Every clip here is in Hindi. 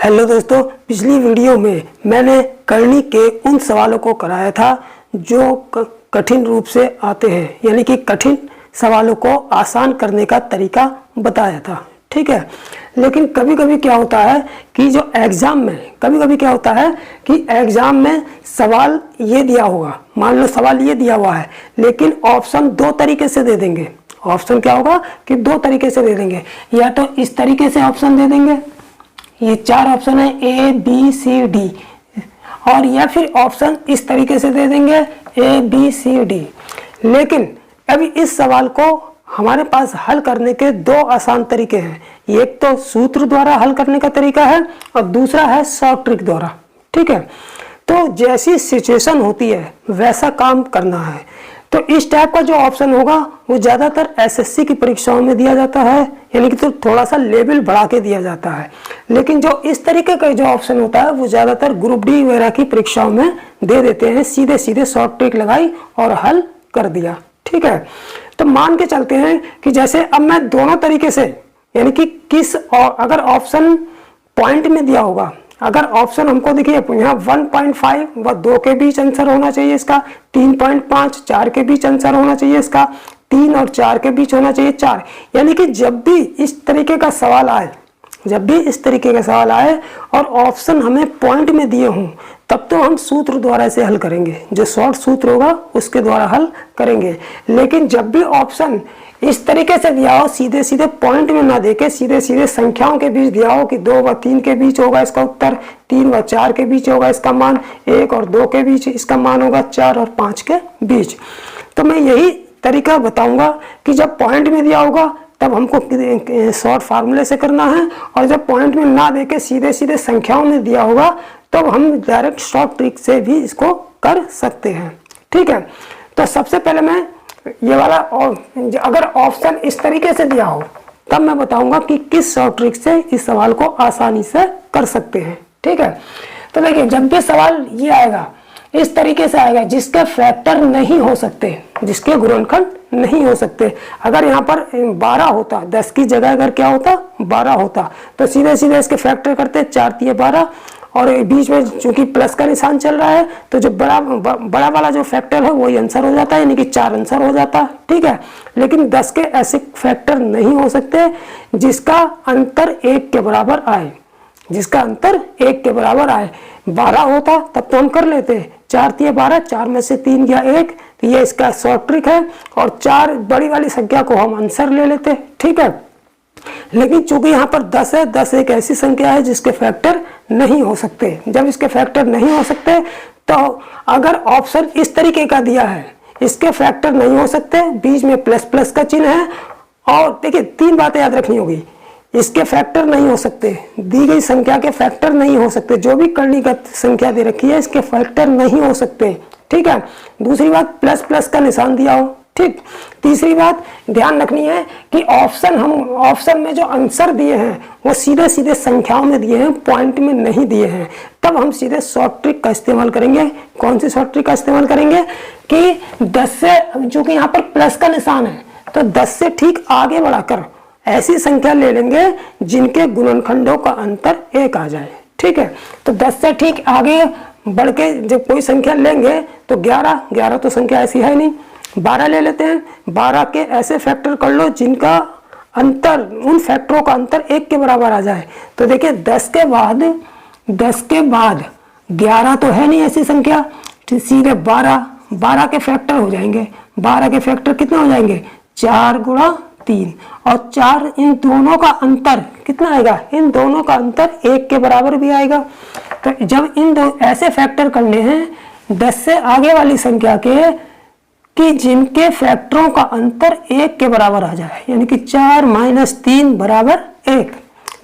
हेलो दोस्तों, पिछली वीडियो में मैंने करनी के उन सवालों को कराया था जो कठिन रूप से आते हैं, यानी कि कठिन सवालों को आसान करने का तरीका बताया था। ठीक है, लेकिन कभी कभी क्या होता है कि जो एग्ज़ाम में सवाल ये दिया होगा, मान लो सवाल ये दिया हुआ है, लेकिन ऑप्शन दो तरीके से दे देंगे। ऑप्शन क्या होगा कि दो तरीके से दे देंगे, या तो इस तरीके से ऑप्शन दे देंगे, ये चार ऑप्शन है ए बी सी डी, और या फिर ऑप्शन इस तरीके से दे देंगे ए बी सी डी। लेकिन अभी इस सवाल को हमारे पास हल करने के दो आसान तरीके हैं। एक तो सूत्र द्वारा हल करने का तरीका है और दूसरा है शॉर्ट ट्रिक द्वारा। ठीक है, तो जैसी सिचुएशन होती है वैसा काम करना है। तो इस टाइप का जो ऑप्शन होगा वो ज़्यादातर एसएससी की परीक्षाओं में दिया जाता है, यानी कि तो थोड़ा सा लेवल बढ़ा के दिया जाता है। लेकिन जो इस तरीके का जो ऑप्शन होता है वो ज़्यादातर ग्रुप डी वगैरह की परीक्षाओं में दे देते हैं, सीधे सीधे शॉर्ट ट्रिक लगाई और हल कर दिया। ठीक है, तो मान के चलते हैं कि जैसे अब मैं दोनों तरीके से, यानी कि अगर ऑप्शन पॉइंट में दिया होगा, अगर ऑप्शन हमको देखिए यहाँ 1.5 व 2 के बीच आंसर होना चाहिए इसका, 3.5 4 के बीच आंसर होना चाहिए इसका, 3 और 4 के बीच होना चाहिए 4। यानी कि जब भी इस तरीके का सवाल आए और ऑप्शन हमें पॉइंट में दिए हों, तब तो हम सूत्र द्वारा इसे हल करेंगे, जो शॉर्ट सूत्र होगा उसके द्वारा हल करेंगे। लेकिन जब भी ऑप्शन इस तरीके से दिया हो, सीधे सीधे पॉइंट में ना देके सीधे सीधे संख्याओं के बीच दिया हो कि 2 व 3 के बीच होगा इसका उत्तर, 3 व 4 के बीच होगा इसका मान, 1 और 2 के बीच इसका मान होगा, 4 और 5 के बीच, तो मैं यही तरीका बताऊंगा कि जब पॉइंट में दिया होगा तब हमको शॉर्ट फार्मूले से करना है, और जब पॉइंट में ना देके सीधे सीधे संख्याओं में दिया होगा तब हम डायरेक्ट शॉर्ट ट्रिक से भी इसको कर सकते हैं। ठीक है, तो सबसे पहले मैं ये वाला, और अगर ऑप्शन इस तरीके से दिया हो तब मैं बताऊंगा कि किस शॉर्ट ट्रिक से इस सवाल को आसानी से कर सकते हैं। ठीक है, तो देखिए जब भी सवाल ये आएगा इस तरीके से आएगा जिसके फैक्टर नहीं हो सकते, जिसके गुणनखंड नहीं हो सकते। अगर यहाँ पर 12 होता, 10 की जगह अगर क्या होता 12 होता, तो सीधे सीधे इसके फैक्टर करते, 4 तिये 12, और बीच में चूंकि प्लस का निशान चल रहा है तो जो बड़ा वाला जो फैक्टर है वही आंसर हो जाता है, यानी कि 4 आंसर हो जाता है। ठीक है, लेकिन 10 के ऐसे फैक्टर नहीं हो सकते जिसका अंतर 1 के बराबर आए, जिसका अंतर 1 के बराबर आए। 12 होता तब तो हम कर लेते, 4 तिये 12, 4 में से 3 गया 1, तो ये इसका शॉर्ट ट्रिक है, और 4 बड़ी वाली संख्या को हम आंसर ले लेते। ठीक है, लेकिन चूंकि यहाँ पर 10 है, 10 एक ऐसी संख्या है जिसके फैक्टर नहीं हो सकते। जब इसके फैक्टर नहीं हो सकते तो अगर ऑप्शन इस तरीके का दिया है, इसके फैक्टर नहीं हो सकते, बीच में प्लस प्लस का चिन्ह है, और देखिए 3 बातें याद रखनी होगी, इसके फैक्टर नहीं हो सकते, दी गई संख्या के फैक्टर नहीं हो सकते, जो भी कर्णीगत संख्या दे रखी है इसके फैक्टर नहीं हो सकते। ठीक है, दूसरी बात प्लस प्लस का निशान दिया हो। ठीक, तीसरी बात ध्यान रखनी है कि ऑप्शन में जो आंसर दिए हैं वो सीधे सीधे संख्याओं में दिए हैं, पॉइंट में नहीं दिए हैं। तब हम सीधे शॉर्ट ट्रिक का इस्तेमाल करेंगे। कौन सी शॉर्ट ट्रिक का इस्तेमाल करेंगे कि 10 से, चूंकि यहाँ पर प्लस का निशान है तो 10 से ठीक आगे बढ़ाकर ऐसी संख्या ले लेंगे जिनके गुणनखंडों का अंतर 1 आ जाए। ठीक है, तो 10 से ठीक आगे बढ़ के जब कोई संख्या लेंगे तो 11 तो संख्या ऐसी है नहीं, 12 ले लेते हैं। 12 के ऐसे फैक्टर कर लो जिनका अंतर, उन फैक्टरों का अंतर 1 के बराबर आ जाए। तो देखिए 10 के बाद 11 तो है नहीं ऐसी संख्या, सीधे 12 के फैक्टर हो जाएंगे। 12 के फैक्टर कितने हो जाएंगे, 4 गुणा 3, और 4, इन दोनों का अंतर कितना आएगा, इन दोनों का अंतर 1 के बराबर भी आएगा। तो जब इन दो ऐसे फैक्टर करने हैं 10 से आगे वाली संख्या के कि जिनके फैक्टरों का अंतर 1 के बराबर आ जाए, यानी कि 4 - 3 बराबर 1,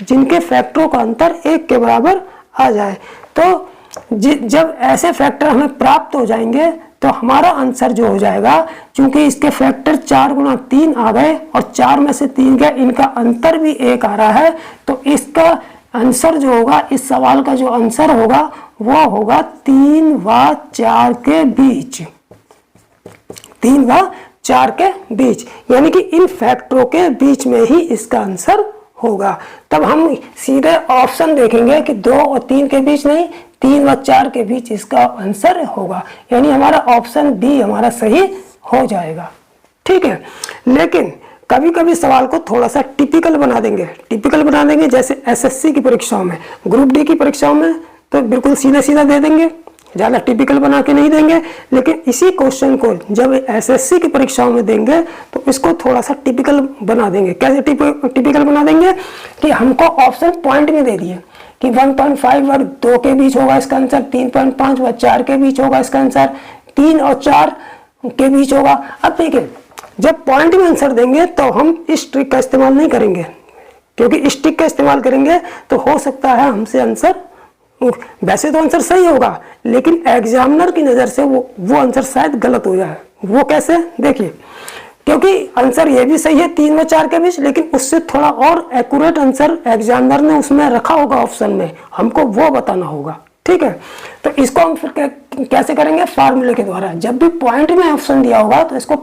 जिनके फैक्टरों का अंतर 1 के बराबर आ जाए, तो जब ऐसे फैक्टर हमें प्राप्त हो जाएंगे तो हमारा आंसर जो हो जाएगा, क्योंकि इसके फैक्टर 4 गुणा 3 आ गए और 4 में से 3 गया, इनका अंतर भी 1 आ रहा है, तो इसका आंसर जो होगा, इस सवाल का जो आंसर होगा वो होगा 3 व 4 के बीच, 3 व 4 के बीच, यानी कि इन फैक्टरों के बीच में ही इसका आंसर होगा। तब हम सीधे ऑप्शन देखेंगे कि 2 और 3 के बीच नहीं, 3 व 4 के बीच इसका आंसर होगा, यानी हमारा ऑप्शन बी हमारा सही हो जाएगा। ठीक है, लेकिन कभी कभी सवाल को थोड़ा सा टिपिकल बना देंगे, जैसे एसएससी की परीक्षाओं में, ग्रुप डी की परीक्षाओं में तो बिल्कुल सीधा सीधा दे देंगे, ज़्यादा टिपिकल बना के नहीं देंगे। लेकिन इसी क्वेश्चन को जब एसएससी की परीक्षाओं में देंगे तो इसको थोड़ा सा टिपिकल बना देंगे। कैसे टिपिकल बना देंगे कि हमको ऑप्शन पॉइंट में दे दिए कि 1.5 और 2 के बीच होगा इसका आंसर, 3.5 व 4 के बीच होगा इसका आंसर, 3 और 4 के बीच होगा। अब देखिए, जब पॉइंट में आंसर देंगे तो हम इस ट्रिक का इस्तेमाल नहीं करेंगे, क्योंकि इस ट्रिक का इस्तेमाल करेंगे तो हो सकता है हमसे आंसर, वैसे तो आंसर सही होगा लेकिन एग्जामिनर की नज़र से वो आंसर शायद गलत हो जाए। वो कैसे, देखिए, क्योंकि आंसर ये भी सही है 3 व 4 के बीच, लेकिन उससे थोड़ा और एक्यूरेट आंसर एग्जामिनर ने उसमें रखा होगा ऑप्शन में, हमको वो बताना होगा। ठीक है, तो इसको हम फिर कैसे करेंगे, फार्मूले के द्वारा। जब भी पॉइंट में ऑप्शन दिया होगा तो इसको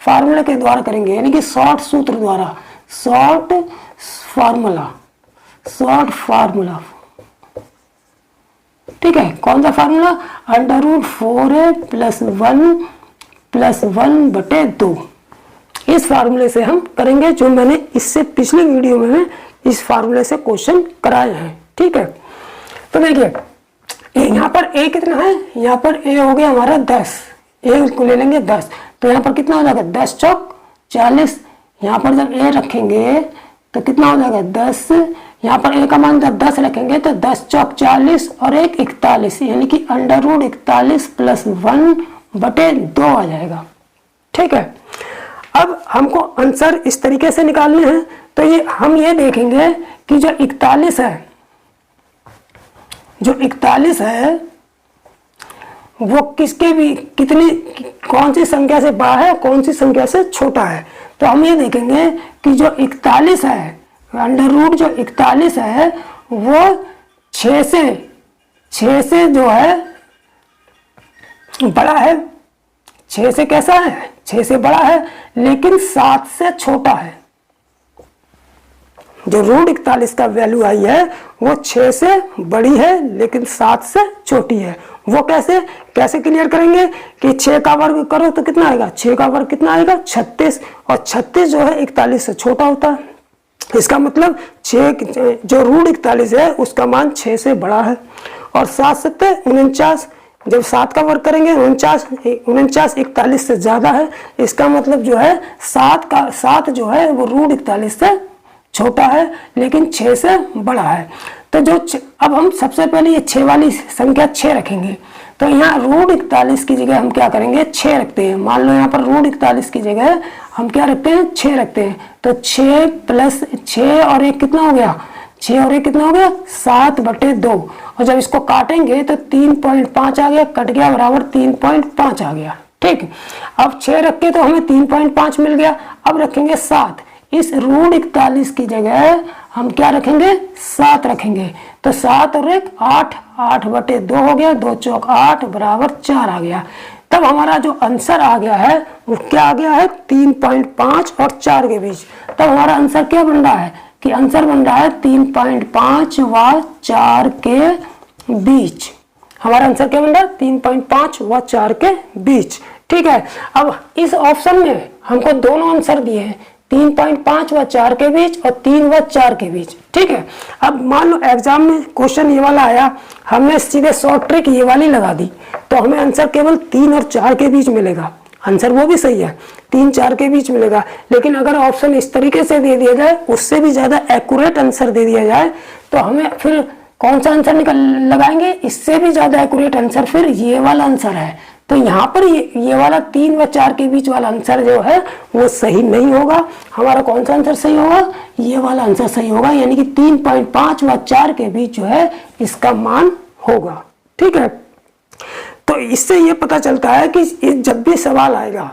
फार्मूले के द्वारा करेंगे, यानी कि शॉर्ट सूत्र द्वारा, शॉर्ट फार्मूला। ठीक है, कौन सा फार्मूला, √4a + 1/2। इस फार्मूले से हम करेंगे, जो मैंने इससे पिछले वीडियो में इस फार्मूले से क्वेश्चन कराए हैं। ठीक है, तो देखिए यहाँ पर a कितना है, यहाँ पर a हो गया हमारा 10, a को ले लेंगे 10, तो यहाँ पर कितना हो जाएगा, 10 चौक 40। यहाँ पर जब a रखेंगे तो कितना हो जाएगा 10, यहाँ पर a का मान जब 10 रखेंगे तो 10 चौक 40 और 1 41, यानी कि √41 + 1/2 आ जाएगा। ठीक है, अब हमको आंसर इस तरीके से निकालने हैं, तो हम ये देखेंगे कि जो 41 है वो किसके भी कौन सी संख्या से बड़ा है, कौन सी संख्या से छोटा है। तो हम ये देखेंगे कि जो 41 है, √ जो 41 है वो 6 से जो है बड़ा है, 6 से कैसा है, 6 से बड़ा है, लेकिन 7 से छोटा है। जो √41 का वैल्यू आई है वो 6 से बड़ी है लेकिन 7 से छोटी है। वो कैसे क्लियर करेंगे कि 6 का वर्ग करो तो कितना आएगा, 6 का वर्ग कितना आएगा 36, और 36 जो है 41 से छोटा होता है। इसका मतलब 6 जो √41 है उसका मान 6 से बड़ा है, और 7 7 49, जब 7 का वर्ग करेंगे 49 41 से ज़्यादा है। इसका मतलब जो है 7 जो है वो √41 से छोटा है लेकिन 6 से बड़ा है। तो अब हम सबसे पहले ये 6 वाली संख्या 6 रखेंगे, तो यहाँ √41 की जगह हम क्या करेंगे, 6 रखते हैं। मान लो यहाँ पर √41 की जगह हम क्या रखते हैं, 6 रखते हैं। तो 6 + 6 और 1 कितना हो गया, 6 और 1 कितना हो गया 7/2, और जब इसको काटेंगे तो 3.5 आ गया, कट गया बराबर 3.5 आ गया। ठीक, अब 6 रख के तो हमें 3.5 मिल गया। अब रखेंगे 7, इस √41 की जगह हम क्या रखेंगे, 7 रखेंगे। तो 7 और 1 8, 8/2 हो गया, 2 चौक 8 बराबर 4 आ गया। तब हमारा जो आंसर आ गया है वो क्या आ गया है, 3.5 और 4 के बीच। तब हमारा आंसर क्या बन रहा है कि आंसर बन रहा है 3.5 व 4 के बीच। हमारा आंसर क्या बन रहा है, 3.5 व 4 के बीच। ठीक है, अब इस ऑप्शन में हमको दोनों आंसर दिए हैं, 3.5 व 4 के बीच और 3 व 4 के बीच। ठीक है, अब मान लो एग्जाम में क्वेश्चन ये वाला आया, हमने सीधे शॉर्ट ट्रिक ये वाली लगा दी, तो हमें आंसर केवल 3 और 4 के बीच मिलेगा। आंसर वो भी सही है, 3 4 के बीच मिलेगा। लेकिन अगर ऑप्शन इस तरीके से दे दिया जाए, उससे भी ज़्यादा एक्यूरेट आंसर दे दिया जाए, तो हमें फिर कौन सा आंसर लगाएंगे, इससे भी ज़्यादा एक्यूरेट आंसर फिर ये वाला आंसर है। तो यहाँ पर ये वाला 3 व 4 के बीच वाला आंसर जो है वो सही नहीं होगा। हमारा कौन सा आंसर सही होगा, ये वाला आंसर सही होगा, यानी कि 3.5 व 4 के बीच जो है इसका मान होगा। ठीक है, तो इससे ये पता चलता है कि जब भी सवाल आएगा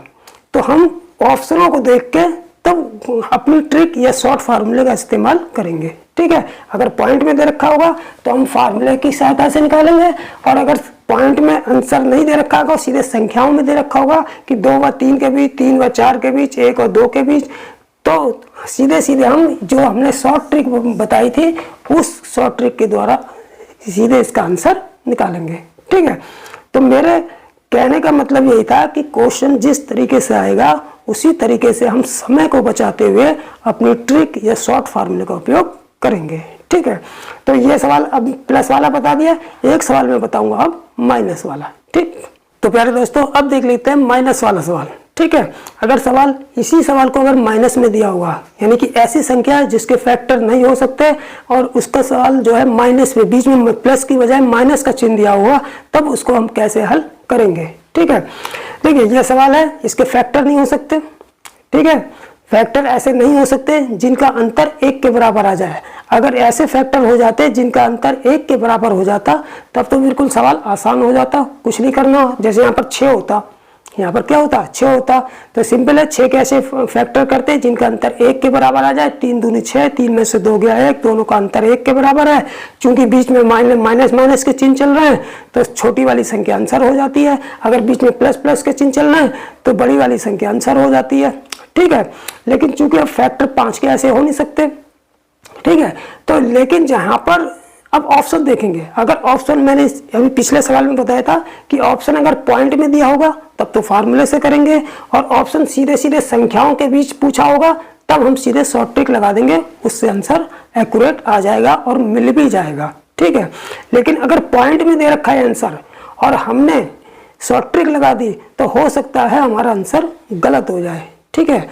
तो हम ऑप्शनों को देख के तब अपनी ट्रिक या शॉर्ट फार्मूले का इस्तेमाल करेंगे। ठीक है, अगर पॉइंट में दे रखा होगा तो हम फार्मूले की सहायता से निकालेंगे, और अगर पॉइंट में आंसर नहीं दे रखा होगा, सीधे संख्याओं में दे रखा होगा कि 2 व 3 के बीच, 3 व 4 के बीच, 1 और 2 के बीच, तो सीधे सीधे हम जो हमने शॉर्ट ट्रिक बताई थी उस शॉर्ट ट्रिक के द्वारा सीधे इसका आंसर निकालेंगे। ठीक है, तो मेरे कहने का मतलब यही था कि क्वेश्चन जिस तरीके से आएगा उसी तरीके से हम समय को बचाते हुए अपनी ट्रिक या शॉर्ट फार्मूले का उपयोग करेंगे। ठीक है, तो ये सवाल अब प्लस वाला बता दिया, एक सवाल मैं बताऊंगा अब माइनस वाला। ठीक, तो प्यारे दोस्तों अब देख लेते हैं माइनस वाला सवाल। ठीक है, अगर सवाल इसी सवाल को अगर माइनस में दिया होगा, यानी कि ऐसी संख्या जिसके फैक्टर नहीं हो सकते और उसका सवाल जो है माइनस में, बीच में प्लस की बजाय माइनस का चिन्ह दिया हुआ, तब उसको हम कैसे हल करेंगे। ठीक है, देखिए ये सवाल है, इसके फैक्टर नहीं हो सकते। ठीक है, फैक्टर ऐसे नहीं हो सकते जिनका अंतर 1 के बराबर आ जाए। अगर ऐसे फैक्टर हो जाते जिनका अंतर 1 के बराबर हो जाता तब तो बिल्कुल सवाल आसान हो जाता, कुछ नहीं करना। जैसे यहाँ पर 6 होता, यहाँ पर क्या होता 6 होता, तो सिंपल है 6 कैसे फैक्टर करते हैं जिनका अंतर 1 के बराबर आ जाए। 3 दूनी 6, 3 में से 2 गया 1, दोनों का अंतर 1 के बराबर है। चूंकि बीच में माइनस माइनस के चिन्ह चल रहे हैं तो छोटी वाली संख्या आंसर हो जाती है। अगर बीच में प्लस प्लस के चिन्ह चल रहे हैं तो बड़ी वाली संख्या आंसर हो जाती है। ठीक है, लेकिन चूंकि अब फैक्टर 5 के ऐसे हो नहीं सकते। ठीक है, तो लेकिन जहां पर अब ऑप्शन देखेंगे, अगर ऑप्शन मैंने अभी पिछले सवाल में बताया था कि ऑप्शन अगर पॉइंट में दिया होगा तब तो फार्मूले से करेंगे, और ऑप्शन सीधे सीधे संख्याओं के बीच पूछा होगा तब हम सीधे शॉर्ट ट्रिक लगा देंगे, उससे आंसर एक्यूरेट आ जाएगा और मिल भी जाएगा। ठीक है, लेकिन अगर पॉइंट में दे रखा है आंसर और हमने शॉर्ट ट्रिक लगा दी तो हो सकता है हमारा आंसर गलत हो जाए। ठीक है,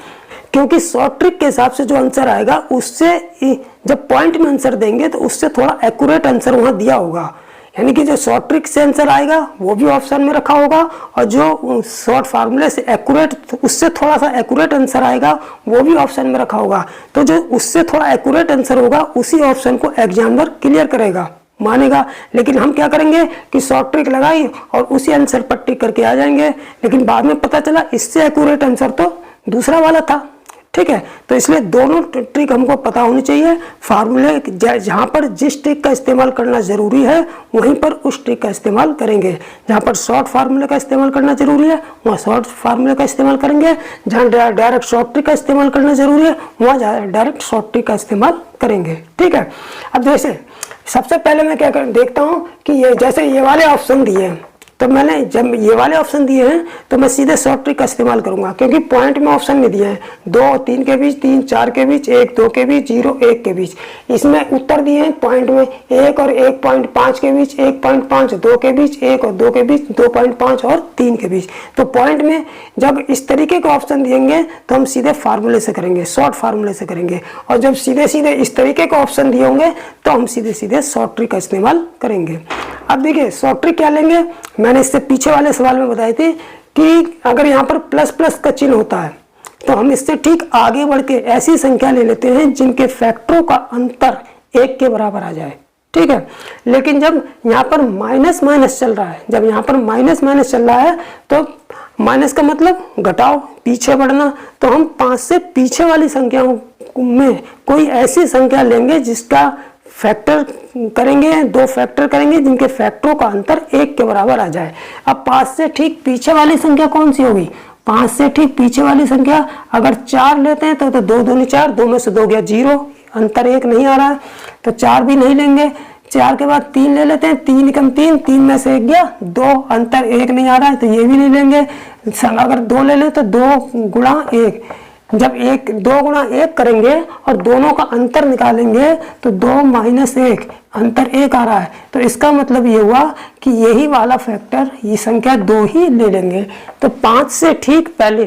क्योंकि शॉर्ट ट्रिक के हिसाब से जो आंसर आएगा उससे जब पॉइंट में आंसर देंगे तो उससे थोड़ा एक्यूरेट आंसर वहां दिया होगा, यानी कि जो शॉर्ट ट्रिक से आंसर आएगा वो भी ऑप्शन में रखा होगा और जो शॉर्ट फार्मूले से एक्यूरेट, उससे थोड़ा सा एक्यूरेट आंसर आएगा वो भी ऑप्शन में रखा होगा। तो जो उससे थोड़ा एक्यूरेट आंसर होगा उसी ऑप्शन को एग्जामिनर क्लियर करेगा, मानेगा। लेकिन हम क्या करेंगे कि शॉर्ट ट्रिक लगाई और उसी आंसर पर टिक करके आ जाएंगे, लेकिन बाद में पता चला इससे एक्यूरेट आंसर तो दूसरा वाला था। ठीक है, तो इसलिए दोनों ट्रिक हमको पता होनी चाहिए। फार्मूले जहाँ पर जिस ट्रिक का इस्तेमाल करना जरूरी है वहीं पर उस ट्रिक का इस्तेमाल करेंगे। जहाँ पर शॉर्ट फार्मूले का इस्तेमाल करना जरूरी है वहाँ शॉर्ट फार्मूले का इस्तेमाल करेंगे, जहाँ डायरेक्ट शॉर्ट ट्रिक का इस्तेमाल करना जरूरी है वहाँ डायरेक्ट शॉर्ट ट्रिक का इस्तेमाल करेंगे। ठीक है, अब जैसे सबसे पहले मैं क्या देखता हूँ कि ये जैसे ये वाले ऑप्शन दिए हैं, तो मैंने जब ये वाले ऑप्शन दिए हैं तो मैं सीधे शॉर्ट ट्रिक का इस्तेमाल करूंगा, क्योंकि पॉइंट में ऑप्शन नहीं दिए हैं 2 और 3 के बीच, 3 4 के बीच, 1 2 के बीच, 0 1 के बीच। इसमें उत्तर दिए हैं पॉइंट में 1 और 1.5 के बीच, 1.5 2 के बीच, 1 और 2 के बीच, 2.5 और 3 के बीच। तो पॉइंट में जब इस तरीके के ऑप्शन दिएंगे तो हम सीधे फार्मूले से करेंगे, शॉर्ट फार्मूले से करेंगे, और जब सीधे सीधे इस तरीके के ऑप्शन दिए होंगे तो हम सीधे सीधे शॉर्ट ट्रिक का इस्तेमाल करेंगे। अब देखिए शॉर्ट ट्रिक क्या लेंगे, मैंने इससे पीछे वाले सवाल में बताई थी कि अगर यहाँ पर प्लस प्लस का चिन्ह होता है तो हम इससे ठीक आगे बढ़ के ऐसी संख्या ले लेते हैं जिनके फैक्टरों का अंतर 1 के बराबर आ जाए। ठीक है, लेकिन जब यहाँ पर माइनस माइनस चल रहा है, जब यहाँ पर माइनस माइनस चल रहा है तो माइनस का मतलब घटाओ, पीछे बढ़ना, तो हम 5 से पीछे वाली संख्याओं में कोई ऐसी संख्या लेंगे जिसका फैक्टर करेंगे, 2 फैक्टर करेंगे जिनके फैक्टरों का अंतर 1 के बराबर आ जाए। अब 5 से ठीक पीछे वाली संख्या कौन सी होगी, 5 से ठीक पीछे वाली संख्या अगर 4 लेते हैं तो 2 दूनी 4, 2 में से 2 गया 0, अंतर 1 नहीं आ रहा है तो 4 भी नहीं लेंगे। 4 के बाद 3 ले लेते हैं, 3 कम 3, 3 में से 1 गया 2, अंतर 1 नहीं आ रहा है तो ये भी नहीं लेंगे। अगर 2 ले लें तो 2 गुणा 1, जब 2 गुणा 1 करेंगे और दोनों का अंतर निकालेंगे तो 2 माइनस 1, अंतर 1 आ रहा है, तो इसका मतलब ये हुआ कि यही वाला फैक्टर, ये संख्या 2 ही ले लेंगे। तो 5 से ठीक पहले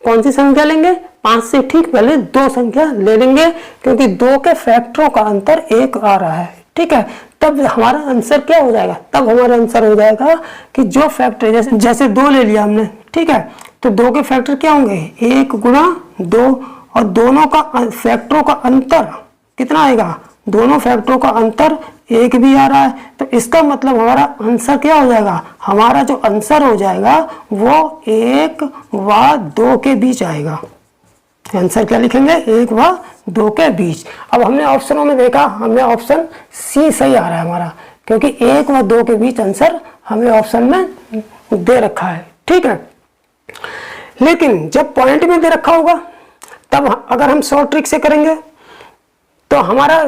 कौन सी संख्या लेंगे, 5 से ठीक पहले 2 संख्या ले लेंगे, क्योंकि 2 के फैक्टरों का अंतर 1 आ रहा है। ठीक है, तब हमारा आंसर क्या हो जाएगा, तब हमारा आंसर हो जाएगा कि जो फैक्टर जैसे 2 ले लिया हमने, ठीक है, तो 2 के फैक्टर क्या होंगे 1 गुणा 2, और दोनों का फैक्टरों का अंतर कितना आएगा, दोनों फैक्टरों का अंतर 1 भी आ रहा है, तो इसका मतलब हमारा आंसर क्या हो जाएगा, हमारा जो आंसर हो जाएगा वो 1 व 2 के बीच आएगा। आंसर क्या लिखेंगे, 1 व 2 के बीच। अब हमने ऑप्शनों में देखा, हमने ऑप्शन सी सही आ रहा है हमारा, क्योंकि 1 व 2 के बीच आंसर हमें ऑप्शन में दे रखा है। ठीक है, लेकिन जब पॉइंट में दे रखा होगा तब अगर हम शॉर्ट ट्रिक से करेंगे तो हमारा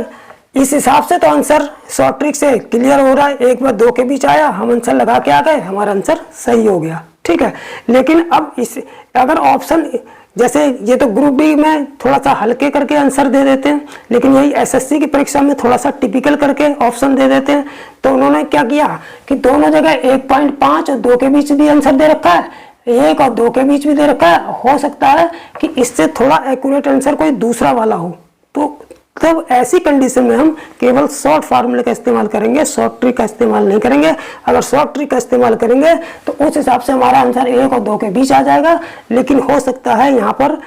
इस हिसाब से तो आंसर शॉर्ट ट्रिक से क्लियर हो रहा है, 1 व 2 के बीच आया, हम आंसर लगा के आ गए, हमारा आंसर सही हो गया। ठीक है, लेकिन अब इस अगर ऑप्शन जैसे ये तो ग्रुप डी में थोड़ा सा हल्के करके आंसर दे देते हैं, लेकिन यही एसएससी की परीक्षा में थोड़ा सा टिपिकल करके ऑप्शन दे देते हैं। तो उन्होंने क्या किया कि दोनों जगह 1.5 और 2 के बीच भी आंसर दे रखा है, 1 और 2 के बीच भी दे रखा है। हो सकता है कि इससे थोड़ा एक्यूरेट आंसर कोई दूसरा वाला हो, तो तब ऐसी कंडीशन में हम केवल शॉर्ट फार्मूले का इस्तेमाल करेंगे, शॉर्ट ट्रिक का इस्तेमाल नहीं करेंगे। अगर शॉर्ट ट्रिक का इस्तेमाल करेंगे तो उस हिसाब से हमारा आंसर 1 और 2 के बीच आ जाएगा। लेकिन हो सकता है यहाँ पर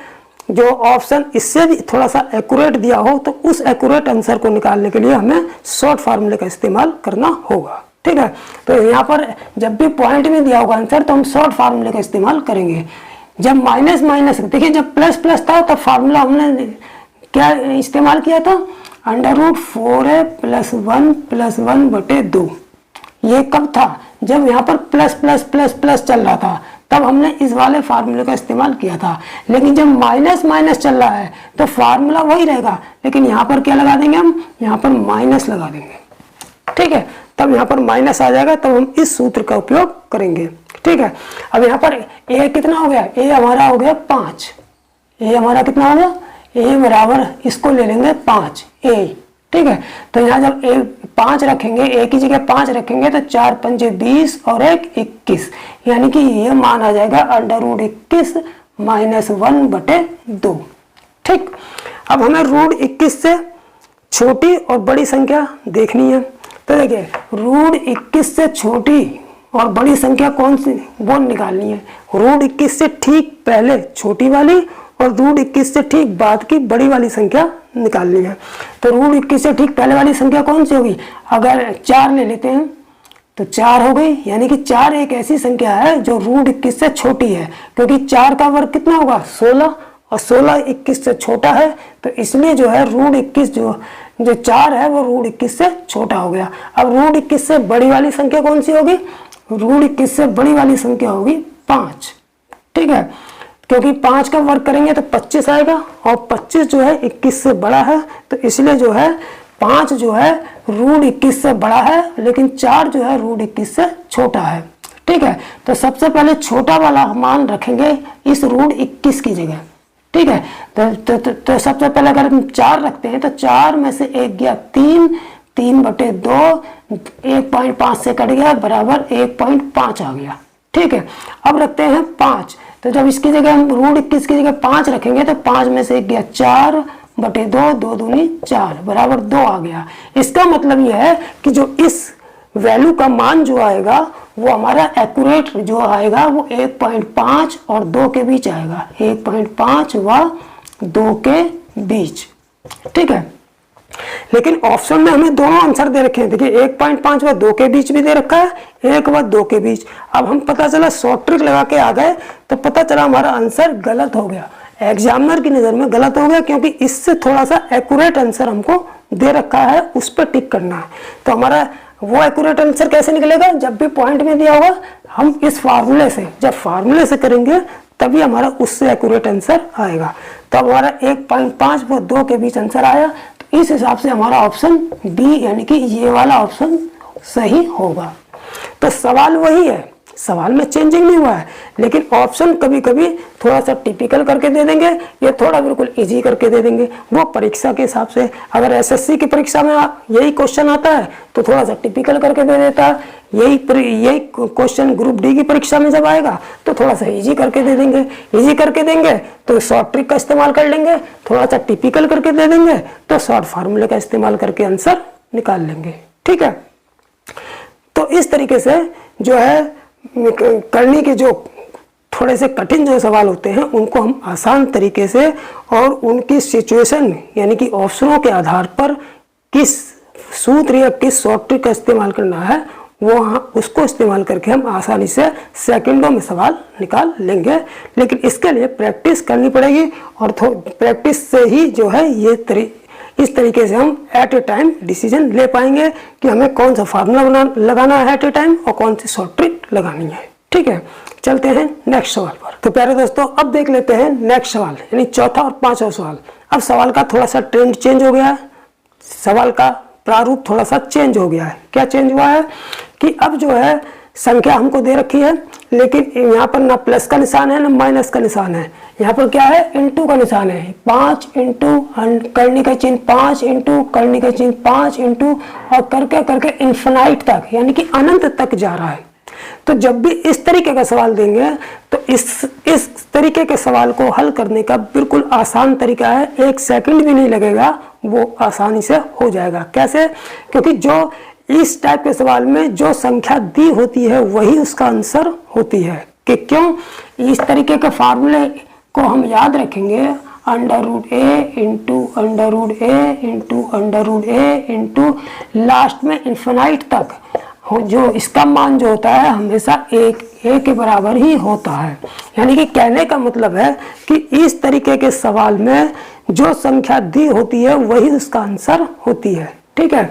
जो ऑप्शन इससे भी थोड़ा सा एक्यूरेट दिया हो, तो उस एक्यूरेट आंसर को निकालने के लिए हमें शॉर्ट फार्मूले का इस्तेमाल करना होगा। ठीक है, तो यहाँ पर जब भी पॉइंट में दिया होगा आंसर तो हम शॉर्ट फार्मूले का इस्तेमाल करेंगे। जब माइनस माइनस, देखिए जब प्लस प्लस था तब फार्मूला हमने क्या इस्तेमाल किया था, √4a + 1/2। ये कब था, जब यहाँ पर प्लस प्लस प्लस प्लस चल रहा था, तब हमने इस वाले फार्मूले का इस्तेमाल किया था। लेकिन जब माइनस माइनस चल रहा है तो फार्मूला वही रहेगा, लेकिन यहाँ पर क्या लगा देंगे हम, यहाँ पर माइनस लगा देंगे। ठीक है, तब यहाँ पर माइनस आ जाएगा, तब हम इस सूत्र का उपयोग करेंगे। ठीक है, अब यहाँ पर a कितना हो गया, a हमारा हो गया 5, a हमारा कितना हो गया, a बराबर इसको ले लेंगे 5 a। ठीक है, तो यहाँ जब a 5 रखेंगे, a की जगह 5 रखेंगे तो 4 × 5 = 20 और 1 21, यानी कि ये मान आ जाएगा √21 - 1/2। ठीक, अब हमें √21 से छोटी और बड़ी संख्या देखनी है। तो देखिए √21 से छोटी और बड़ी संख्या कौन सी, वो निकालनी है। √21 से ठीक पहले छोटी वाली और √21 से ठीक बाद की बड़ी वाली संख्या निकालनी है। तो √21 से ठीक पहले वाली संख्या कौन सी होगी, अगर 4 ले लेते हैं तो 4 हो गई, यानी कि 4 एक ऐसी संख्या है जो √21 से छोटी है, क्योंकि 4 का वर्ग कितना होगा 16 और 16 21 से छोटा है, तो इसलिए जो है √21 जो 4 है वो √21 से छोटा हो गया। अब √21 से बड़ी वाली संख्या कौन सी होगी, √21 से बड़ी वाली संख्या होगी 5। ठीक है, क्योंकि 5 का वर्ग करेंगे तो 25 आएगा और 25 जो है 21 से बड़ा है, तो इसलिए जो है 5 जो है √21 से बड़ा है, लेकिन 4 जो है √21 से छोटा है। ठीक है, तो सबसे पहले छोटा वाला मान रखेंगे इस √21 की जगह। ठीक है, तो सबसे पहले अगर हम 4 रखते हैं तो 4 में से 1 गया 3, 3/2, 1.5 से कट गया बराबर 1.5 आ गया। ठीक है, अब रखते हैं 5, तो जब इसकी जगह हम √21 की जगह 5 रखेंगे तो 5 में से 1 गया 4/2, 2 दूनी 4 बराबर 2 आ गया। इसका मतलब यह है कि जो इस वैल्यू का मान जो आएगा वो हमारा एक्यूरेट जो आएगा वो 1.5 और 2 के बीच आएगा, 1.5 व 2 के बीच। ठीक है, लेकिन ऑप्शन में हमें दोनों आंसर दे रखे हैं। देखिए 1.5 व 2 के बीच भी दे रखा है, 1 व 2 के बीच। अब हम पता चला शॉर्ट ट्रिक लगा के आ गए तो पता चला हमारा आंसर गलत हो गया, एग्जामिनर की नज़र में गलत हो गया, क्योंकि इससे थोड़ा सा एक्यूरेट आंसर हमको दे रखा है, उस पर टिक करना है। तो हमारा वो एक्यूरेट आंसर कैसे निकलेगा, जब भी पॉइंट में दिया होगा हम इस फार्मूले से, जब फार्मूले से करेंगे तभी हमारा उससे एक्यूरेट आंसर आएगा। तो हमारा 1.5 व 2 के बीच आंसर आया, तो इस हिसाब से हमारा ऑप्शन बी यानी कि ये वाला ऑप्शन सही होगा। तो सवाल वही है, सवाल में चेंजिंग नहीं हुआ है, लेकिन ऑप्शन कभी कभी थोड़ा सा टिपिकल करके दे देंगे, ये थोड़ा बिल्कुल इजी करके दे देंगे, वो परीक्षा के हिसाब से। अगर एसएससी की परीक्षा में यही क्वेश्चन आता है तो थोड़ा सा टिपिकल करके दे देता है, यही क्वेश्चन ग्रुप डी की परीक्षा में जब आएगा तो थोड़ा सा इजी करके दे देंगे। इजी करके देंगे तो शॉर्ट ट्रिक का इस्तेमाल कर लेंगे, थोड़ा सा टिपिकल करके दे देंगे तो शॉर्ट फार्मूले का इस्तेमाल करके आंसर निकाल लेंगे। ठीक है, तो इस तरीके से जो है करने के जो थोड़े से कठिन जो सवाल होते हैं उनको हम आसान तरीके से और उनकी सिचुएशन यानी कि ऑप्शनों के आधार पर किस सूत्र या किस शॉर्ट ट्रिक का इस्तेमाल करना है वो उसको इस्तेमाल करके हम आसानी से सेकंडों में सवाल निकाल लेंगे। लेकिन इसके लिए प्रैक्टिस करनी पड़ेगी और प्रैक्टिस से ही जो है इस तरीके से हम एट ए टाइम डिसीजन ले पाएंगे कि हमें कौन सा फार्मूला लगाना है एट ए टाइम और कौन सी शॉर्ट ट्रिक लगानी है। ठीक है, चलते हैं नेक्स्ट सवाल पर। तो प्यारे दोस्तों अब देख लेते हैं नेक्स्ट सवाल, यानी चौथा और पांचवा सवाल। अब सवाल का थोड़ा सा ट्रेंड चेंज हो गया है, सवाल का प्रारूप थोड़ा सा चेंज हो गया है। क्या चेंज हुआ है कि अब जो है संख्या हमको दे रखी है, लेकिन यहाँ पर ना प्लस का निशान है ना माइनस का निशान है, यहाँ पर क्या है इंटू का निशान है। 5 इंटू करने का चिन्ह 5 इंटू करने का चिन्ह 5 इंटू और करके करके इन्फिनाइट तक, यानी कि अनंत तक जा रहा है। तो जब भी इस तरीके का सवाल देंगे तो इस तरीके के सवाल को हल करने का बिल्कुल आसान तरीका है, 1 सेकंड भी नहीं लगेगा, वो आसानी से हो जाएगा। कैसे? क्योंकि जो इस टाइप के सवाल में जो संख्या दी होती है वही उसका आंसर होती है। कि क्यों? इस तरीके के फार्मूले को हम याद रखेंगे, √a into √a into √a into last में इन्फिनाइट तक हो, जो इसका मान जो होता है हमेशा a के बराबर ही होता है। यानी कि कहने का मतलब है कि इस तरीके के सवाल में जो संख्या दी होती है वही उसका आंसर होती है। ठीक है,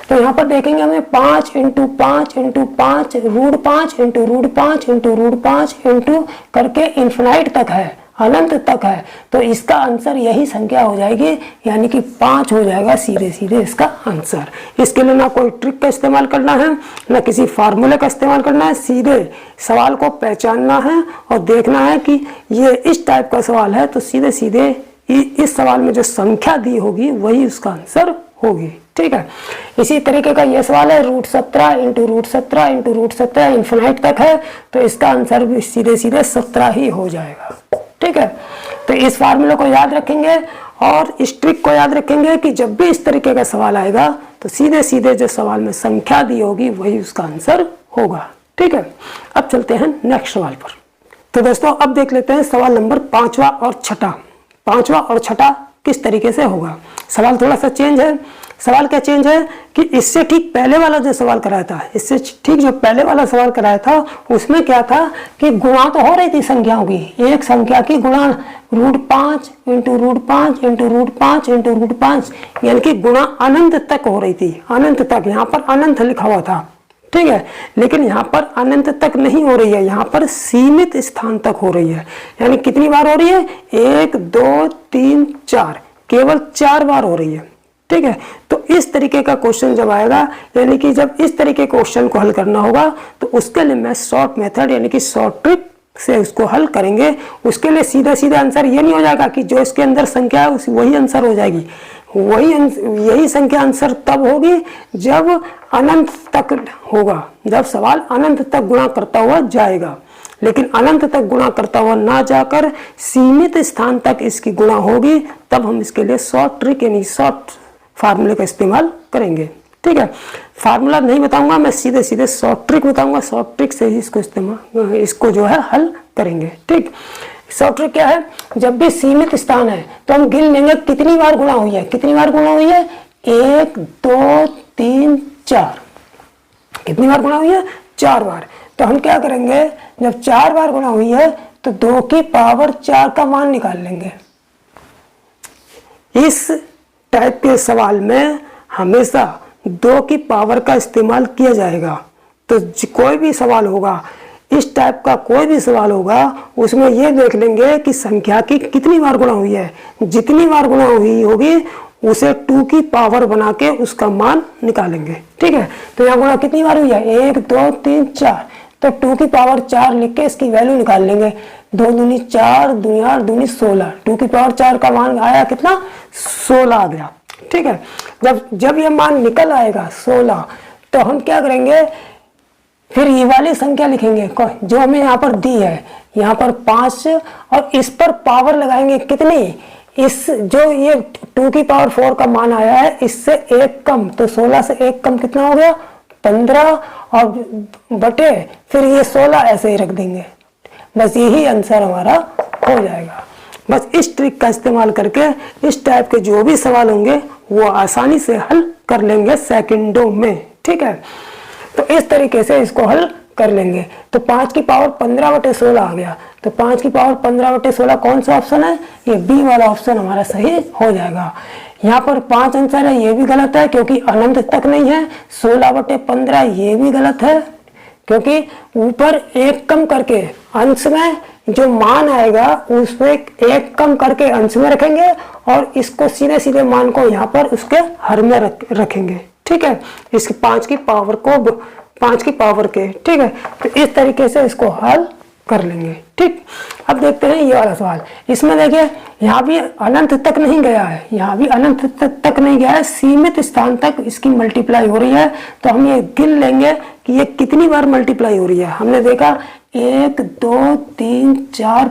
तो यहाँ पर देखेंगे हमें 5 into 5 into 5 √5 into √5 into √5 into करके इन्फिनाइट तक है, अनंत तक है। तो इसका आंसर यही संख्या हो जाएगी, यानी कि 5 हो जाएगा सीधे सीधे इसका आंसर। इसके लिए ना कोई ट्रिक का इस्तेमाल करना है, ना किसी फार्मूले का इस्तेमाल करना है, सीधे सवाल को पहचानना है और देखना है कि ये इस टाइप का सवाल है, तो सीधे सीधे इस सवाल में जो संख्या दी होगी वही उसका आंसर होगी। ठीक है, इसी तरीके का ये सवाल है √17 इंटू √17 इंटू √17 इन्फिनाइट तक है, तो इसका आंसर भी सीधे सीधे 17 ही हो जाएगा। ठीक है, तो इस फार्मूले को याद रखेंगे और इस ट्रिक को याद रखेंगे कि जब भी इस तरीके का सवाल आएगा तो सीधे सीधे जो सवाल में संख्या दी होगी वही उसका आंसर होगा। ठीक है, अब चलते हैं नेक्स्ट सवाल पर। तो दोस्तों अब देख लेते हैं सवाल नंबर 5वां और 6ठा। 5वां और 6ठा किस तरीके से होगा। सवाल थोड़ा सा चेंज है। सवाल क्या चेंज है कि इससे ठीक पहले वाला जो सवाल कराया था, इससे ठीक जो पहले वाला सवाल कराया था उसमें क्या था कि गुणा तो हो रही थी संख्याओं की, एक संख्या की गुणा √5 इंटू √5 इंटू √5 इंटू √5, यानी कि गुणा अनंत तक हो रही थी, अनंत तक। यहाँ पर अनंत लिखा हुआ था, ठीक है, लेकिन यहाँ पर अनंत तक नहीं हो रही है, यहाँ पर सीमित स्थान तक हो रही है। यानी कितनी बार हो रही है? 1 2 3 4, केवल 4 बार हो रही है। ठीक है, तो इस तरीके का क्वेश्चन जब आएगा, यानी कि जब इस तरीके के क्वेश्चन को हल करना होगा तो उसके लिए मैं शॉर्ट मेथड यानी कि शॉर्ट ट्रिक से उसको हल करेंगे। उसके लिए सीधा सीधा आंसर ये नहीं हो जाएगा कि जो इसके अंदर संख्या है वही आंसर हो जाएगी। यही संख्या आंसर तब होगी जब अनंत तक होगा, जब सवाल अनंत तक गुणा करता हुआ जाएगा। लेकिन अनंत तक गुणा करता हुआ ना जाकर सीमित स्थान तक इसकी गुणा होगी, तब हम इसके लिए शॉर्ट ट्रिक यानी शॉर्ट फार्मूले का इस्तेमाल करेंगे। ठीक है, फार्मूला नहीं बताऊंगा, मैं सीधे सीधे शॉर्ट ट्रिक बताऊंगा। शॉर्ट ट्रिक से ही इसको जो है हल करेंगे। ठीक, शॉर्ट ट्रिक क्या है? जब भी सीमित स्थान है तो हम गिन लेंगे कितनी बार गुणा हुई है। कितनी बार गुणा हुई है? 1 2 3 4। कितनी बार गुणा हुई है? 4 बार। तो हम क्या करेंगे, जब 4 बार गुणा हुई है तो 2 की पावर 4 का मान निकाल लेंगे। इस टाइप के सवाल में हमेशा 2 की पावर का इस्तेमाल किया जाएगा। तो कोई भी सवाल होगा, इस टाइप का कोई भी सवाल होगा, उसमें ये देख लेंगे कि संख्या की कितनी बार गुणा हुई है। जितनी बार गुणा हुई होगी उसे 2 की पावर बना के उसका मान निकालेंगे। ठीक है, तो यहाँ गुणा कितनी बार हुई है? 1 2 3 4, तो 2 की पावर 4 लिख के इसकी वैल्यू निकाल लेंगे। 2 दूनी 4, 2 8 दूनी 16, 2 की पावर 4 का मान आया कितना? 16 आ गया। ठीक है, जब ये मान निकल आएगा 16, तो हम क्या करेंगे, फिर ये वाली संख्या लिखेंगे जो हमें यहाँ पर दी है, यहाँ पर 5, और इस पर पावर लगाएंगे कितनी? इस जो ये 2 की पावर 4 का मान आया है इससे 1 कम, तो 16 से 1 कम कितना हो गया? 15, और बटे फिर ये 16 ऐसे ही रख देंगे। बस यही आंसर हमारा हो जाएगा। बस इस ट्रिक का इस्तेमाल करके इस टाइप के जो भी सवाल होंगे वो आसानी से हल कर लेंगे सेकंडों में। ठीक है, तो इस तरीके से इसको हल कर लेंगे। तो 5 की पावर 15/16 आ गया। तो 5 की पावर 15/16 कौन सा ऑप्शन है? ये बी वाला ऑप्शन हमारा सही हो जाएगा। यहाँ पर 5 आंसर है, ये भी गलत है क्योंकि अनंत तक नहीं है। 16/15 ये भी गलत है क्योंकि ऊपर एक कम करके अंश में जो मान आएगा उसमें एक कम करके अंश में रखेंगे और इसको सीधे सीधे मान को यहाँ पर उसके हर में रखेंगे। ठीक है, इसकी 5 की पावर को 5 की पावर के। ठीक है, तो इस तरीके से इसको हल कर लेंगे। ठीक, अब देखते हैं ये वाला सवाल। इसमें देखिए यहाँ भी अनंत तक नहीं गया है, यहाँ भी अनंत तक नहीं गया है, सीमित स्थान तक इसकी मल्टीप्लाई हो रही है। तो हम ये गिन लेंगे कि ये कितनी बार मल्टीप्लाई हो रही है। हमने देखा 1 2 3 4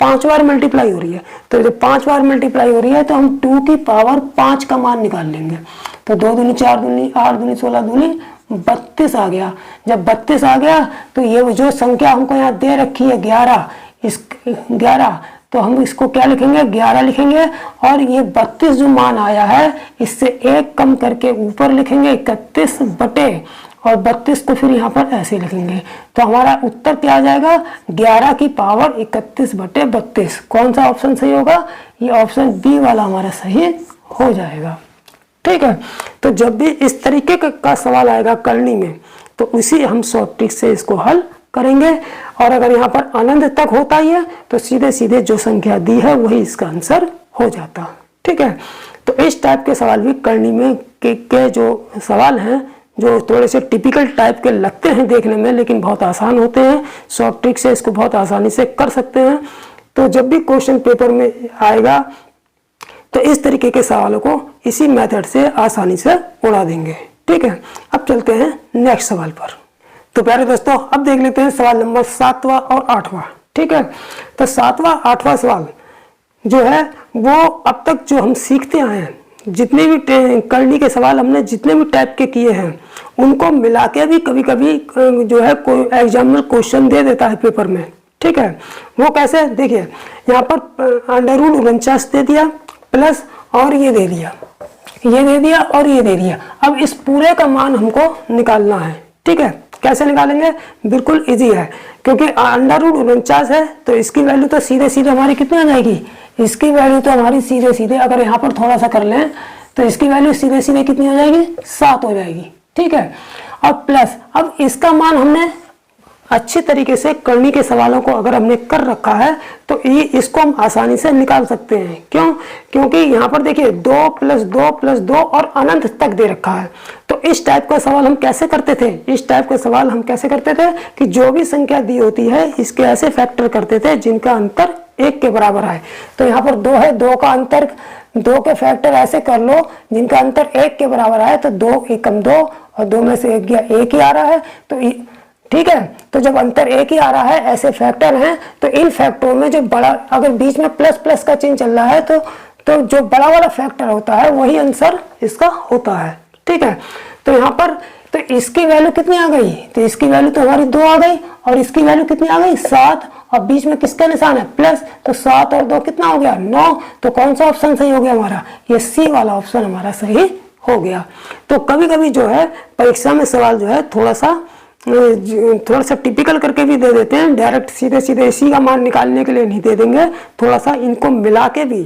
5 बार मल्टीप्लाई हो रही है। तो जब 5 बार मल्टीप्लाई हो रही है तो हम 2 की पावर 5 का मान निकाल लेंगे। तो 2 दूनी 4 दूनी 8 दूनी 16 दूनी 32 आ गया। जब 32 आ गया तो ये जो संख्या हमको यहाँ दे रखी है 11, तो हम इसको क्या लिखेंगे, 11 लिखेंगे। और ये 32 जो मान आया है इससे एक कम करके ऊपर लिखेंगे 31 बटे, और 32 को फिर यहाँ पर ऐसे लिखेंगे। तो हमारा उत्तर क्या आ जाएगा, 11 की पावर 31 बटे 32। कौन सा ऑप्शन सही होगा, ये ऑप्शन बी वाला हमारा सही हो जाएगा। ठीक है, तो जब भी इस तरीके का सवाल आएगा करनी में तो उसी हम शॉर्ट ट्रिक से इसको हल करेंगे। और अगर यहाँ पर अनंत तक होता ही है तो सीधे सीधे जो संख्या दी है वही इसका आंसर हो जाता। ठीक है, तो इस टाइप के सवाल भी करनी में के जो सवाल हैं जो थोड़े से टिपिकल टाइप के लगते हैं देखने में, लेकिन बहुत आसान होते हैं। शॉर्ट ट्रिक से इसको बहुत आसानी से कर सकते हैं। तो जब भी क्वेश्चन पेपर में आएगा तो इस तरीके के सवालों को इसी मेथड से आसानी से उड़ा देंगे। ठीक है, अब चलते हैं नेक्स्ट सवाल पर। तो प्यारे दोस्तों अब देख लेते हैं सवाल नंबर 7वां और 8वां। ठीक है, तो 7वां 8वां सवाल जो है वो अब तक जो हम सीखते आए हैं, जितने भी करनी के सवाल हमने जितने भी टाइप के किए हैं उनको मिला के भी कभी कभी जो है कोई एग्जामिनर क्वेश्चन दे देता है पेपर में। ठीक है, वो कैसे, देखिए यहाँ पर √49 दे दिया प्लस और ये दे दिया, ये दे दिया और ये दे दिया। अब इस पूरे का मान हमको निकालना है। ठीक है, कैसे निकालेंगे, बिल्कुल इजी है, क्योंकि √49 है तो इसकी वैल्यू तो सीधे सीधे हमारी कितनी आ जाएगी, इसकी वैल्यू तो हमारी सीधे सीधे अगर यहाँ पर थोड़ा सा कर लें तो इसकी वैल्यू सीधे सीधे कितनी हो जाएगी, 7 हो जाएगी। ठीक है, और प्लस अब इसका मान हमने अच्छी तरीके से करनी के सवालों को अगर हमने कर रखा है तो ये इसको हम आसानी से निकाल सकते हैं। क्यों, क्योंकि यहाँ पर देखिए 2 + 2 + 2 और अनंत तक दे रखा है। तो इस टाइप का सवाल हम कैसे करते थे, इस टाइप का सवाल हम कैसे करते थे कि जो भी संख्या दी होती है इसके ऐसे फैक्टर करते थे जिनका अंतर 1 के बराबर आए। तो यहाँ पर 2 है, 2 का अंतर 2 के फैक्टर ऐसे कर लो जिनका अंतर 1 के बराबर आए। तो 2 × 2 और 2 में से 1 गया, 1 ही आ रहा है। तो ठीक है, तो जब अंतर 1 ही आ रहा है, ऐसे फैक्टर हैं, तो इन फैक्टरों में जो बड़ा, अगर बीच में प्लस प्लस का चिन्ह चल रहा है तो जो बड़ा वाला फैक्टर होता है वही आंसर इसका होता है। ठीक है, तो यहाँ पर तो इसकी वैल्यू कितनी आ गई, तो इसकी वैल्यू तो हमारी 2 आ गई और इसकी वैल्यू कितनी आ गई, 7, और बीच में किसका निशान है, प्लस। तो 7 और 2 कितना हो गया, 9। तो कौन सा ऑप्शन सही हो गया हमारा, ये सी वाला ऑप्शन हमारा सही हो गया। तो कभी कभी जो है परीक्षा में सवाल जो है थोड़ा सा टिपिकल करके भी दे देते हैं, डायरेक्ट सीधे सीधे इसी का मान निकालने के लिए नहीं दे देंगे। थोड़ा सा इनको मिला के भी,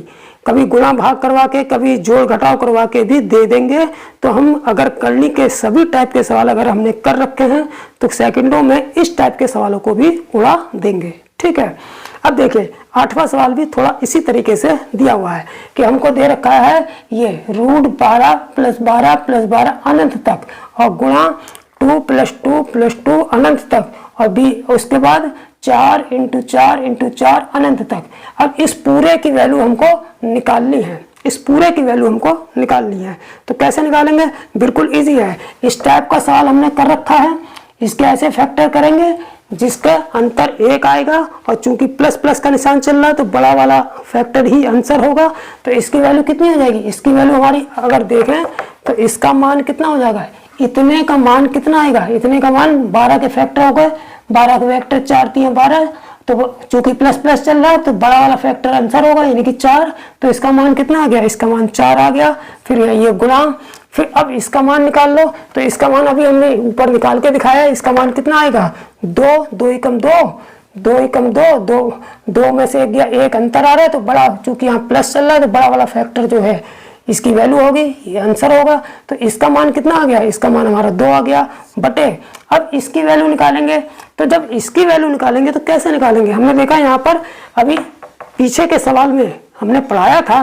कभी गुणा भाग करवा के, कभी जोड़ घटाव करवा के भी दे देंगे। तो हम अगर करनी के सभी टाइप के सवाल अगर हमने कर रखे हैं तो सेकंडों में इस टाइप के सवालों को भी उड़ा देंगे। ठीक है, अब देखिए 8वां सवाल भी थोड़ा इसी तरीके से दिया हुआ है कि हमको दे रखा है ये √12 + 12 + 12 अनंत तक और गुणा 2 + 2 + 2 अनंत तक, और भी उसके बाद 4 × 4 × 4 अनंत तक। अब इस पूरे की वैल्यू हमको निकालनी है, इस पूरे की वैल्यू हमको निकालनी है। तो कैसे निकालेंगे, बिल्कुल इजी है। इस टाइप का सवाल हमने कर रखा है, इसके ऐसे फैक्टर करेंगे जिसका अंतर 1 आएगा, और चूंकि प्लस प्लस का निशान चल रहा है तो बड़ा वाला फैक्टर ही आंसर होगा। तो इसकी वैल्यू कितनी हो जाएगी, इसकी वैल्यू हमारी अगर देखें तो इसका मान कितना हो जाएगा, इतने का मान कितना आएगा, इतने का मान 12 के फैक्टर हो गए, 12 के फैक्टर 4 × 3 = 12। तो चूंकि प्लस प्लस चल रहा है तो बड़ा वाला फैक्टर आंसर होगा यानी कि 4। तो इसका मान कितना आ गया, इसका मान 4 आ गया। फिर ये गुणा, फिर अब इसका मान निकाल लो। तो इसका मान अभी हमने ऊपर निकाल के दिखाया, इसका मान कितना आएगा, 2, 2 × 2, 2 × 2 में से 1 गया, 1 अंतर आ रहा है। तो बड़ा, चूंकि यहाँ प्लस चल रहा है तो बड़ा वाला फैक्टर जो है इसकी वैल्यू होगी, ये आंसर होगा। तो इसका मान कितना आ गया, इसका मान हमारा 2 आ गया बटे, अब इसकी वैल्यू निकालेंगे। तो जब इसकी वैल्यू निकालेंगे तो कैसे निकालेंगे, हमने देखा यहाँ पर अभी पीछे के सवाल में हमने पढ़ाया था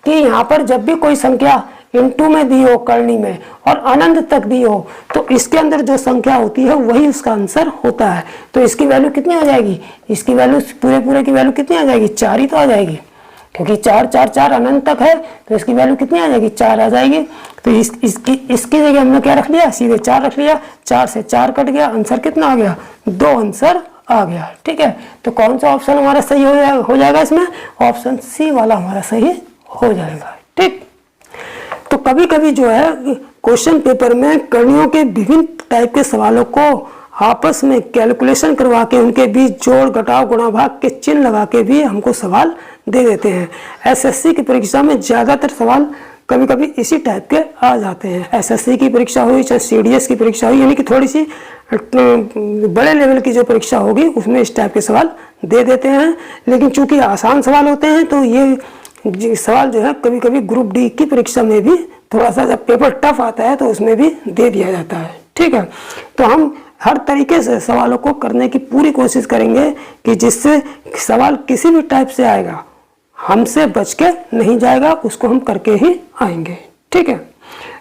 कि यहाँ पर जब भी कोई संख्या इनटू में दी हो, करनी में, और अनंत तक दी हो, तो इसके अंदर जो संख्या होती है वही उसका आंसर होता है। तो इसकी वैल्यू कितनी आ जाएगी, इसकी वैल्यू पूरे की वैल्यू कितनी आ जाएगी, 4 ही तो आ जाएगी, क्योंकि 4 4 4 अनंत तक है, तो इसकी वैल्यू कितनी आ जाएगी, 4 आ जाएगी। तो इसकी जगह हमने क्या रख लिया, सीधे 4 रख लिया, 4 से 4 कट गया, आंसर कितना आ गया, 2 आंसर आ गया। ठीक है, तो कौन सा ऑप्शन हमारा सही हो जाएगा इसमें, ऑप्शन सी वाला हमारा सही हो जाएगा। ठीक, तो कभी कभी जो है क्वेश्चन पेपर में करणियों के विभिन्न टाइप के सवालों को आपस में कैलकुलेशन करवा के उनके बीच जोड़ घटाव गुणा भाग के चिन्ह लगा के भी हमको सवाल दे देते हैं। एसएससी की परीक्षा में ज़्यादातर सवाल कभी कभी इसी टाइप के आ जाते हैं। एसएससी की परीक्षा हुई चाहे सीडीएस की परीक्षा हुई, यानी कि थोड़ी सी बड़े लेवल की जो परीक्षा होगी उसमें इस टाइप के सवाल दे देते हैं। लेकिन चूंकि आसान सवाल होते हैं तो ये सवाल जो है कभी कभी ग्रुप डी की परीक्षा में भी थोड़ा सा जब पेपर टफ आता है तो उसमें भी दे दिया जाता है। ठीक है, तो हम हर तरीके से सवालों को करने की पूरी कोशिश करेंगे कि जिससे सवाल किसी भी टाइप से आएगा हमसे बच के नहीं जाएगा, उसको हम करके ही आएंगे। ठीक है,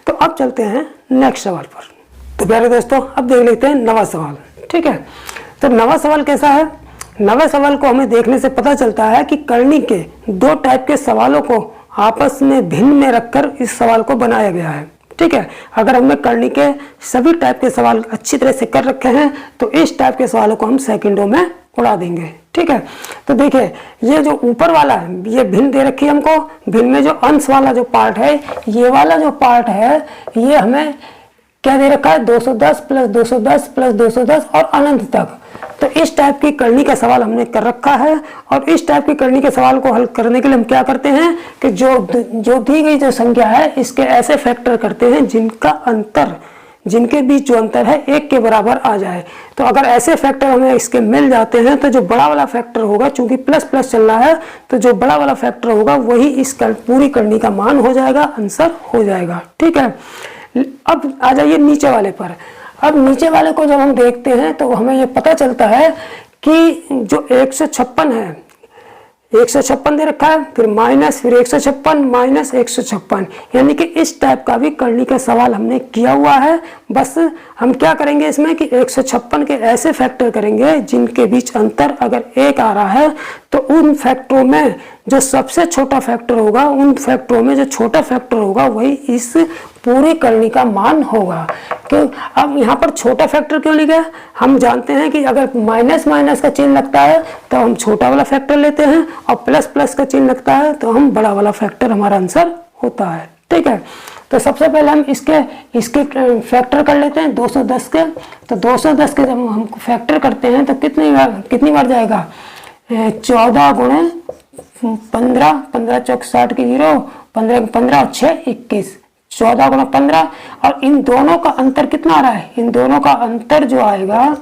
तो अब चलते हैं नेक्स्ट सवाल पर। तो प्यारे दोस्तों, अब देख लेते हैं नवा सवाल। ठीक है, तो नवा सवाल कैसा है, नवे सवाल को हमें देखने से पता चलता है कि करनी के 2 टाइप के सवालों को आपस में भिन्न में रखकर इस सवाल को बनाया गया है। ठीक है, अगर हमने करनी के सभी टाइप के सवाल अच्छी तरह से कर रखे हैं तो इस टाइप के सवालों को हम सेकंडों में उड़ा देंगे। ठीक है, तो देखिए ये जो ऊपर वाला है ये भिन्न दे रखी है हमको, भिन्न में जो अंश वाला जो पार्ट है, ये वाला जो पार्ट है ये हमें क्या दे रखा है, 210 प्लस 210 प्लस 210 और अनंत तक। तो इस टाइप की करनी का सवाल हमने कर रखा है, और इस टाइप की करनी के सवाल को हल करने के लिए हम क्या करते हैं कि जो दी गई जो संख्या है इसके ऐसे फैक्टर करते हैं जिनका अंतर, जिनके बीच जो अंतर है 1 के बराबर आ जाए। तो अगर ऐसे फैक्टर हमें इसके मिल जाते हैं तो जो बड़ा वाला फैक्टर होगा, चूंकि प्लस प्लस चल रहा है तो जो बड़ा वाला फैक्टर होगा वही इस पूरी करनी का मान हो जाएगा, आंसर हो जाएगा। ठीक है, अब आ जाइए नीचे वाले पर। अब नीचे वाले को जब हम देखते हैं तो हमें ये पता चलता है कि जो 156 है, 156 दे रखा है, फिर माइनस, फिर 156 माइनस 156, यानी कि इस टाइप का भी करनी का सवाल हमने किया हुआ है। बस हम क्या करेंगे इसमें कि 156 के ऐसे फैक्टर करेंगे जिनके बीच अंतर अगर 1 आ रहा है तो उन फैक्टरों में जो सबसे छोटा फैक्टर होगा, उन फैक्टरों में जो छोटा फैक्टर होगा वही इस पूरी करनी का मान होगा। तो अब यहाँ पर छोटा फैक्टर क्यों लिखा है, हम जानते हैं कि अगर माइनस माइनस का चिन्ह लगता है तो हम छोटा वाला फैक्टर लेते हैं, और प्लस प्लस का चिन्ह लगता है तो हम बड़ा वाला फैक्टर हमारा आंसर होता है। ठीक है, तो सबसे पहले हम इसके फैक्टर कर लेते हैं 210 के। तो 210 के जब हम फैक्टर करते हैं तो कितनी बार जाएगा, 14 गुणे 15, 15 चौक 60 की 0, 15 15 और 6 21, 14 गुणा 15, और इन दोनों का अंतर कितना आ रहा है, इन दोनों का अंतर जो आएगा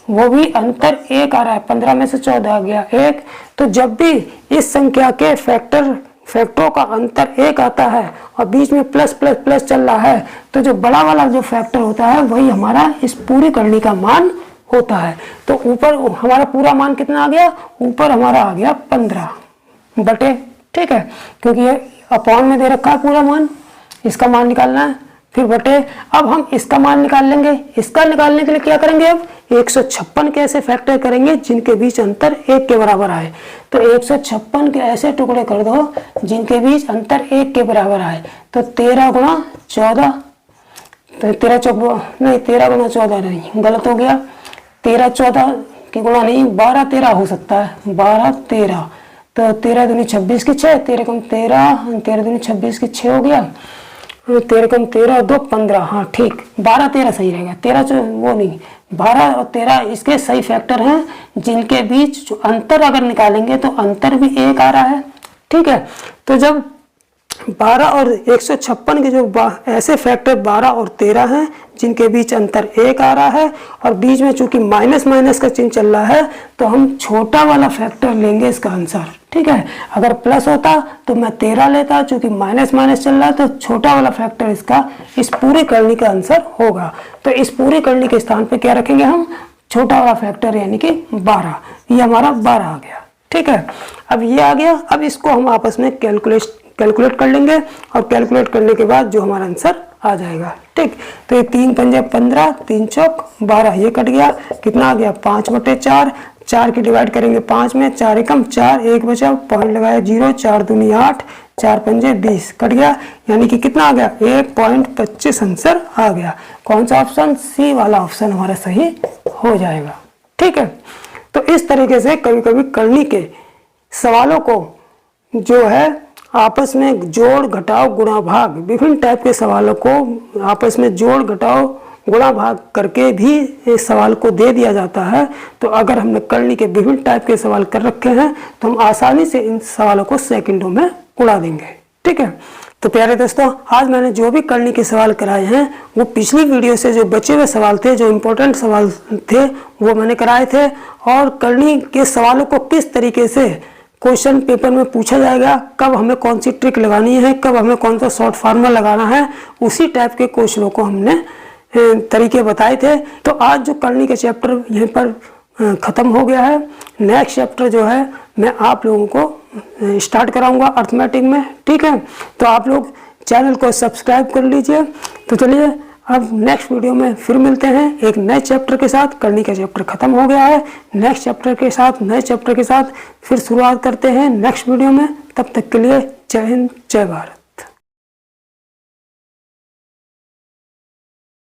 वो भी अंतर 1 आ रहा है, 15 में से 14 आ गया 1। तो जब भी इस संख्या के फैक्टरों का अंतर 1 आता है और बीच में प्लस प्लस प्लस चल रहा है तो जो बड़ा वाला जो फैक्टर होता है वही हमारा इस पूरी करनी का मान होता है। तो ऊपर हमारा पूरा मान कितना आ गया, ऊपर हमारा आ गया 15 बटे, ठीक है, क्योंकि ये अपॉन में दे रखा है पूरा मान, इसका मान निकालना है, फिर बटे। अब हम इसका मान निकाल लेंगे, इसका निकालने के लिए क्या करेंगे, अब 156 के ऐसे फैक्टर करेंगे जिनके बीच अंतर 1 के बराबर आए। तो 156 के ऐसे टुकड़े कर दो जिनके बीच अंतर 1 के बराबर आए। तो 13 गुणा 14, तो 13 गुणा 14 नहीं, गलत हो गया, 13 14 की गुणा नहीं, 12 13 हो सकता है, 12 13, तो 13 दूनी 26 की 6, 13 कम 13, 13 दूनी 26 की 6 हो गया, 13 कम 13 2 15, हाँ ठीक, 12 13 सही रहेगा, 13 वो नहीं, 12 और 13 इसके सही फैक्टर हैं जिनके बीच जो अंतर अगर निकालेंगे तो अंतर भी 1 आ रहा है। ठीक है, तो जब 12 और 156 के जो ऐसे फैक्टर 12 और 13 हैं जिनके बीच अंतर 1 आ रहा है, और बीच में चूंकि माइनस माइनस का चिन्ह चल रहा है तो हम छोटा वाला फैक्टर लेंगे इसका आंसर। ठीक है, अगर प्लस होता तो मैं 13 लेता, चूंकि माइनस माइनस चल रहा है तो छोटा वाला फैक्टर इसका इस पूरी करनी का आंसर होगा। तो इस पूरी करनी के स्थान पे क्या रखेंगे हम, छोटा वाला फैक्टर यानी कि 12। ये हमारा 12 आ गया। ठीक है, अब ये आ गया। अब इसको हम आपस में कैलकुलेट कर लेंगे, और कैलकुलेट करने के बाद जो हमारा आंसर आ जाएगा। ठीक, तो ये 3 पंजे 15, 3 चौक 12, ये कट गया, कितना आ गया 5/4। 4 की डिवाइड करेंगे 5 में, 4 एकम 4, 1 बचा, पॉइंट लगाया 0, 4 दूनी 8, 4 पंजे 20, कट गया, यानी कि कितना आ गया 1.25 आंसर आ गया। कौन सा ऑप्शन, सी वाला ऑप्शन हमारा सही हो जाएगा। ठीक है, तो इस तरीके से कभी कभी करनी के सवालों को जो है आपस में जोड़ घटाव गुणा भाग, विभिन्न टाइप के सवालों को आपस में जोड़ घटाव गुणा भाग करके भी इस सवाल को दे दिया जाता है। तो अगर हमने करनी के विभिन्न टाइप के सवाल कर रखे हैं तो हम आसानी से इन सवालों को सेकंडों में उड़ा देंगे। ठीक है, तो प्यारे दोस्तों, आज मैंने जो भी करनी के सवाल कराए हैं वो पिछली वीडियो से जो बचे हुए सवाल थे, जो इम्पोर्टेंट सवाल थे, वो मैंने कराए थे। और करनी के सवालों को किस तरीके से क्वेश्चन पेपर में पूछा जाएगा, कब हमें कौन सी ट्रिक लगानी है, कब हमें कौन सा शॉर्ट फार्मूला लगाना है, उसी टाइप के क्वेश्चनों को हमने तरीके बताए थे। तो आज जो करनी का चैप्टर यहीं पर ख़त्म हो गया है। नेक्स्ट चैप्टर जो है मैं आप लोगों को स्टार्ट कराऊंगा अर्थमेटिक में। ठीक है, तो आप लोग चैनल को सब्सक्राइब कर लीजिए। तो चलिए अब नेक्स्ट वीडियो में फिर मिलते हैं एक नए चैप्टर के साथ। करनी का चैप्टर खत्म हो गया है, नेक्स्ट चैप्टर के साथ, नए चैप्टर के साथ फिर शुरुआत करते हैं नेक्स्ट वीडियो में। तब तक के लिए जय हिंद, जय भारत।